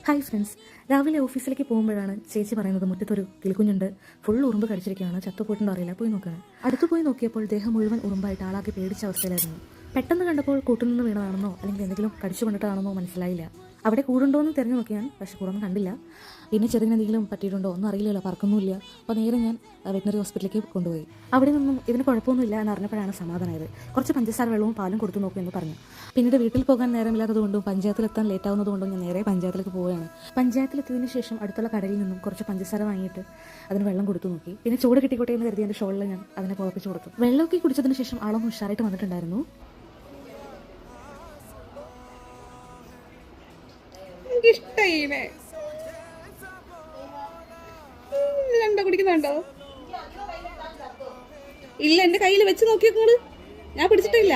Hi friends, രാവിലെ ഓഫീസിലേക്ക് പോകുമ്പോഴാണ് ചേച്ചി പറയുന്നത് മുറ്റത്തൊരു കിളിക്കുഞ്ഞുണ്ട്, ഫുൾ ഉറുമ്പ് കടിച്ചിരിക്കുകയാണ്, ചത്തുപോയിട്ടുണ്ടോ അറിയില്ല, പോയി നോക്കുകയാണ്. അടുത്ത് പോയി നോക്കിയപ്പോൾ ദേഹം മുഴുവൻ ഉറുമ്പായിട്ട് ആളാക്കി പേടിച്ച അവസ്ഥയിലായിരുന്നു. പെട്ടെന്ന് കണ്ടപ്പോൾ കൂട്ടുനിന്ന് വീണതാണെന്നോ അല്ലെങ്കിൽ എന്തെങ്കിലും കടിച്ചു കൊണ്ടിട്ടാണെന്നോ മനസ്സിലായില്ല. അവിടെ കൂടുണ്ടോ എന്ന് തിരഞ്ഞു നോക്കിയാൽ പക്ഷേ കൂടൊന്നും കണ്ടില്ല. പിന്നെ ചെറുതിനെന്തെങ്കിലും പറ്റിയിട്ടുണ്ടോ ഒന്നും അറിയില്ലല്ലോ, പറക്കൊന്നുമില്ല. അപ്പോൾ നേരെ ഞാൻ വെറ്റിനറി ഹോസ്പിറ്റലിലേക്ക് കൊണ്ടുപോയി. അവിടെ നിന്നും ഇതിന് കുഴപ്പമൊന്നുമില്ല എന്നറിഞ്ഞപ്പോഴാണ് സമാധാനമായത്. കുറച്ച് പഞ്ചസാര വെള്ളവും പാലും കൊടുത്തു നോക്കൂ എന്ന് പറഞ്ഞു. പിന്നീട് വീട്ടിൽ പോകാൻ നേരമില്ലാത്തതുകൊണ്ടും പഞ്ചായത്തിലെത്താൻ ലേറ്റ് ആവുന്നതുകൊണ്ടും ഞാൻ നേരെ പഞ്ചായത്തിലേക്ക് പോവുകയാണ്. പഞ്ചായത്തിലെത്തിയതിനു ശേഷം അടുത്തുള്ള കടയിൽ നിന്നും കുറച്ച് പഞ്ചസാര വാങ്ങിയിട്ട് അതിന് വെള്ളം കൊടുത്തു നോക്കി. പിന്നെ ചൂട് കിട്ടിക്കോട്ടെ എന്ന് കരുതി എൻ്റെ ഷോളിൽ ഞാൻ അതിനെ പുറപ്പിച്ചു കൊടുത്തു. വെള്ളമൊക്കെ കുടിച്ചതിന് ശേഷം ആളൊന്ന് ഉഷാറായിട്ട് വന്നിട്ടുണ്ടായിരുന്നു. കണ്ടോ, കുടിക്കുന്നുണ്ടോ? ഇല്ല, എന്റെ കയ്യിൽ വെച്ച് നോക്കിയോളൂ, ഞാൻ പിടിച്ചിട്ടില്ല.